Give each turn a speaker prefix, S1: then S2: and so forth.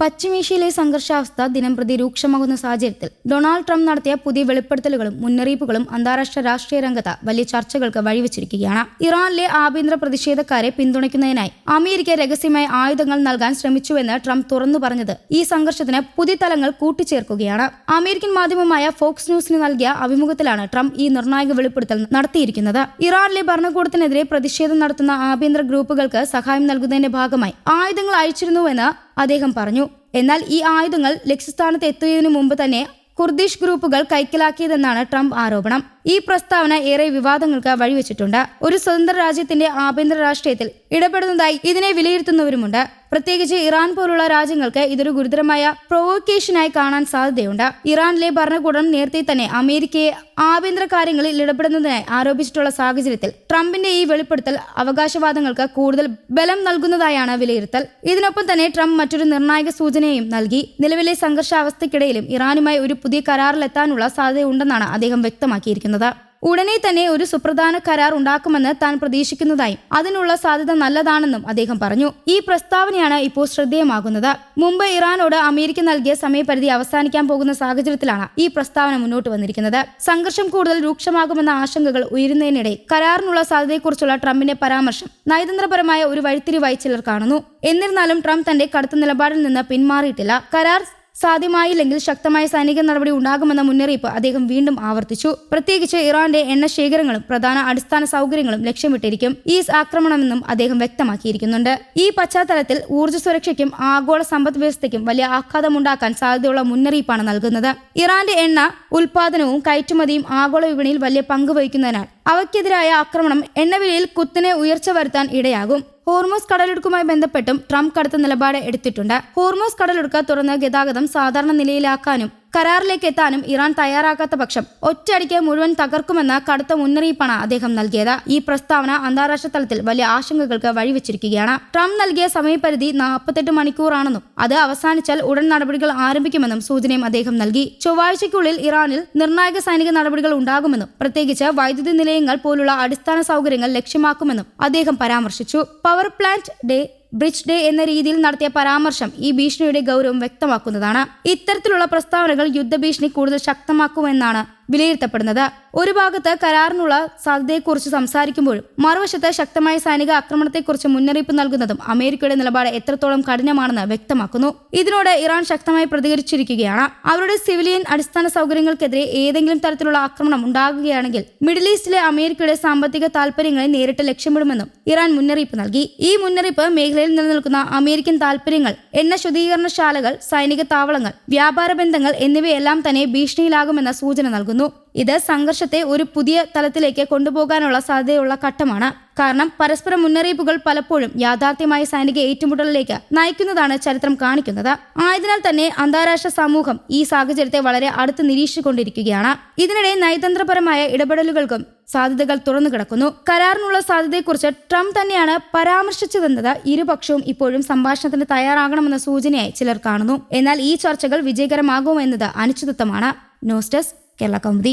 S1: പശ്ചിമേഷ്യയിലെ സംഘർഷാവസ്ഥ ദിനംപ്രതി രൂക്ഷമാകുന്ന സാഹചര്യത്തിൽ ഡൊണാൾഡ് ട്രംപ് നടത്തിയ പുതിയ വെളിപ്പെടുത്തലുകളും മുന്നറിയിപ്പുകളും അന്താരാഷ്ട്ര രാഷ്ട്രീയ രംഗത്ത് വലിയ ചർച്ചകൾക്ക് വഴിവെച്ചിരിക്കുകയാണ്. ഇറാനിലെ ആഭ്യന്തര പ്രതിഷേധക്കാരെ പിന്തുണയ്ക്കുന്നതിനായി അമേരിക്ക രഹസ്യമായി ആയുധങ്ങൾ നൽകാൻ ശ്രമിച്ചുവെന്ന് ട്രംപ് തുറന്നു പറഞ്ഞത് ഈ സംഘർഷത്തിന് പുതിയ തലങ്ങൾ കൂട്ടിച്ചേർക്കുകയാണ്. അമേരിക്കൻ മാധ്യമമായ ഫോക്സ് ന്യൂസിന് നൽകിയ അഭിമുഖത്തിലാണ് ട്രംപ് ഈ നിർണായക വെളിപ്പെടുത്തൽ നടത്തിയിരിക്കുന്നത്. ഇറാനിലെ ഭരണകൂടത്തിനെതിരെ പ്രതിഷേധം നടത്തുന്ന ആഭ്യന്തര ഗ്രൂപ്പുകൾക്ക് സഹായം നൽകുന്നതിന്റെ ഭാഗമായി ആയുധങ്ങൾ അയച്ചിരുന്നുവെന്ന് അദ്ദേഹം പറഞ്ഞു. എന്നാൽ ഈ ആയുധങ്ങൾ ലക്ഷ്യസ്ഥാനത്ത് എത്തുന്നതിനു മുമ്പ് തന്നെ കുർദിഷ് ഗ്രൂപ്പുകൾ കൈക്കലാക്കിയതെന്നാണ് ട്രംപ് ആരോപണം. ഈ പ്രസ്താവന ഏറെ വിവാദങ്ങൾക്ക് വഴിവെച്ചിട്ടുണ്ട്. ഒരു സ്വതന്ത്ര രാജ്യത്തിന്റെ ആഭ്യന്തര രാഷ്ട്രീയത്തിൽ ഇടപെടുന്നതായി ഇതിനെ വിലയിരുത്തുന്നവരുമുണ്ട്. പ്രത്യേകിച്ച് ഇറാൻ പോലുള്ള രാജ്യങ്ങൾക്ക് ഇതൊരു ഗുരുതരമായ പ്രൊവോക്കേഷനായി കാണാൻ സാധ്യതയുണ്ട്. ഇറാനിലെ ഭരണകൂടം നേരത്തെ തന്നെ അമേരിക്കയെ ആഭ്യന്തര കാര്യങ്ങളിൽ ഇടപെടുന്നതിനായി ആരോപിച്ചിട്ടുള്ള സാഹചര്യത്തിൽ ട്രംപിന്റെ ഈ വെളിപ്പെടുത്തൽ അവകാശവാദങ്ങൾക്ക് കൂടുതൽ ബലം നൽകുന്നതായാണ് വിലയിരുത്തൽ. ഇതിനൊപ്പം തന്നെ ട്രംപ് മറ്റൊരു നിർണായക സൂചനയും നൽകി. നിലവിലെ സംഘർഷാവസ്ഥയ്ക്കിടയിലും ഇറാനുമായി ഒരു പുതിയ കരാറിലെത്താനുള്ള സാധ്യതയുണ്ടെന്നാണ് അദ്ദേഹം വ്യക്തമാക്കിയിരിക്കുന്നത്. ഉടനെ തന്നെ ഒരു സുപ്രധാന കരാർ ഉണ്ടാക്കുമെന്ന് താൻ പ്രതീക്ഷിക്കുന്നതായും അതിനുള്ള സാധ്യത നല്ലതാണെന്നും അദ്ദേഹം പറഞ്ഞു. ഈ പ്രസ്താവനയാണ് ഇപ്പോൾ ശ്രദ്ധേയമാകുന്നത്. മുമ്പ് ഇറാനോട് അമേരിക്ക നൽകിയ സമയപരിധി അവസാനിക്കാൻ പോകുന്ന സാഹചര്യത്തിലാണ് ഈ പ്രസ്താവന മുന്നോട്ട് വന്നിരിക്കുന്നത്. സംഘർഷം കൂടുതൽ രൂക്ഷമാകുമെന്ന ആശങ്കകൾ ഉയരുന്നതിനിടെ കരാറിനുള്ള സാധ്യതയെക്കുറിച്ചുള്ള ട്രംപിന്റെ പരാമർശം നയതന്ത്രപരമായ ഒരു വഴിത്തിരിവായി ചിലർ കാണുന്നു. എന്നിരുന്നാലും ട്രംപ് തന്റെ കടുത്ത നിലപാടിൽ നിന്ന് പിന്മാറിയിട്ടില്ല. കരാർ സാധ്യമായില്ലെങ്കിൽ ശക്തമായ സൈനിക നടപടി ഉണ്ടാകുമെന്ന മുന്നറിയിപ്പ് അദ്ദേഹം വീണ്ടും ആവർത്തിച്ചു. പ്രത്യേകിച്ച് ഇറാന്റെ എണ്ണ ശേഖരങ്ങളും പ്രധാന അടിസ്ഥാന സൗകര്യങ്ങളും ലക്ഷ്യമിട്ടിരിക്കും ഈ ആക്രമണമെന്നും അദ്ദേഹം വ്യക്തമാക്കിയിരിക്കുന്നുണ്ട്. ഈ പശ്ചാത്തലത്തിൽ ഊർജ്ജ സുരക്ഷയ്ക്കും ആഗോള സമ്പദ് വ്യവസ്ഥയ്ക്കും വലിയ ആഘാതമുണ്ടാക്കാൻ സാധ്യതയുള്ള മുന്നറിയിപ്പാണ് നൽകുന്നത്. ഇറാന്റെ എണ്ണ ഉൽപാദനവും കയറ്റുമതിയും ആഗോള വിപണിയിൽ വലിയ പങ്ക് വഹിക്കുന്നതിനാൽ അവയ്ക്കെതിരായ ആക്രമണം എണ്ണവിലയിൽ കുത്തനെ ഉയർച്ച വരുത്താൻ ഇടയാകും. ഹോർമൂസ് കടലിടുക്കുമായി ബന്ധപ്പെട്ടും ട്രംപ് കടുത്ത നിലപാട് എടുത്തിട്ടുണ്ട്. ഹോർമൂസ് കടലിടുക്ക് തുറന്ന് ഗതാഗതം സാധാരണ നിലയിലാക്കാനും കരാറിലേക്ക് എത്താനും ഇറാൻ തയ്യാറാക്കാത്ത പക്ഷം ഒറ്റയടിക്ക് മുഴുവൻ തകർക്കുമെന്ന കടുത്ത മുന്നറിയിപ്പാണ് അദ്ദേഹം നൽകിയത്. ഈ പ്രസ്താവന അന്താരാഷ്ട്ര തലത്തിൽ വലിയ ആശങ്കകൾക്ക് വഴിവെച്ചിരിക്കുകയാണ്. ട്രംപ് നൽകിയ സമയപരിധി 48 മണിക്കൂറാണെന്നും അത് അവസാനിച്ചാൽ ഉടൻ നടപടികൾ ആരംഭിക്കുമെന്നും സൂചനയും അദ്ദേഹം നൽകി. ചൊവ്വാഴ്ചയ്ക്കുള്ളിൽ ഇറാനിൽ നിർണായക സൈനിക നടപടികൾ ഉണ്ടാകുമെന്നും പ്രത്യേകിച്ച് വൈദ്യുതി നിലയങ്ങൾ പോലുള്ള അടിസ്ഥാന സൗകര്യങ്ങൾ ലക്ഷ്യമാക്കുമെന്നും അദ്ദേഹം പരാമർശിച്ചു. Power plant day, bridge day എന്ന രീതിയിൽ നടത്തിയ പരാമർശം ഈ ഭീഷണിയുടെ ഗൗരവം വ്യക്തമാക്കുന്നതാണ്. ഇത്തരത്തിലുള്ള പ്രസ്താവനകൾ യുദ്ധഭീഷണി കൂടുതൽ ശക്തമാക്കുമെന്നാണ് വിലയിരുത്തപ്പെടുന്നത്. ഒരു ഭാഗത്ത് കരാറിനുള്ള സാധ്യതയെക്കുറിച്ച് സംസാരിക്കുമ്പോഴും മറുവശത്ത് ശക്തമായ സൈനിക ആക്രമണത്തെക്കുറിച്ച് മുന്നറിയിപ്പ് നൽകുന്നതും അമേരിക്കയുടെ നിലപാട് എത്രത്തോളം കഠിനമാണെന്ന് വ്യക്തമാക്കുന്നു. ഇതിനോട് ഇറാൻ ശക്തമായി പ്രതികരിച്ചിരിക്കുകയാണ്. അവരുടെ സിവിലിയൻ അടിസ്ഥാന സൗകര്യങ്ങൾക്കെതിരെ ഏതെങ്കിലും തരത്തിലുള്ള ആക്രമണം ഉണ്ടാകുകയാണെങ്കിൽ മിഡിൽ ഈസ്റ്റിലെ അമേരിക്കയുടെ സാമ്പത്തിക താൽപര്യങ്ങളെ നേരിട്ട് ലക്ഷ്യമിടുമെന്നും ഇറാൻ മുന്നറിയിപ്പ് നൽകി. ഈ മുന്നറിയിപ്പ് മേഖലയിൽ നിലനിൽക്കുന്ന അമേരിക്കൻ താൽപര്യങ്ങൾ, എണ്ണ ശുദ്ധീകരണശാലകൾ, സൈനിക താവളങ്ങൾ, വ്യാപാര ബന്ധങ്ങൾ എന്നിവയെല്ലാം തന്നെ ഭീഷണിയിലാകുമെന്ന സൂചന നൽകുന്നു. ഇത് സംഘർഷത്തെ ഒരു പുതിയ തലത്തിലേക്ക് കൊണ്ടുപോകാനുള്ള സാധ്യതയുള്ള ഘട്ടമാണ്. കാരണം പരസ്പര മുന്നറിയിപ്പുകൾ പലപ്പോഴും യാഥാർത്ഥ്യമായ സൈനിക ഏറ്റുമുട്ടലിലേക്ക് നയിക്കുന്നതാണ് ചരിത്രം കാണിക്കുന്നത്. ആയതിനാൽ തന്നെ അന്താരാഷ്ട്ര സമൂഹം ഈ സാഹചര്യത്തെ വളരെ അടുത്ത് നിരീക്ഷിച്ചുകൊണ്ടിരിക്കുകയാണ്. ഇതിനിടെ നയതന്ത്രപരമായ ഇടപെടലുകൾക്കും സാധ്യതകൾ തുറന്നു കിടക്കുന്നു. കരാറിനുള്ള സാധ്യതയെക്കുറിച്ച് ട്രംപ് തന്നെയാണ് പരാമർശിച്ചതെന്നത് ഇരുപക്ഷവും ഇപ്പോഴും സംഭാഷണത്തിന് തയ്യാറാകണമെന്ന സൂചനയായി ചിലർ കാണുന്നു. എന്നാൽ ഈ ചർച്ചകൾ വിജയകരമാകുമോ എന്നത് അനിശ്ചിതത്വമാണ്. News desk Kerala Kaumudi.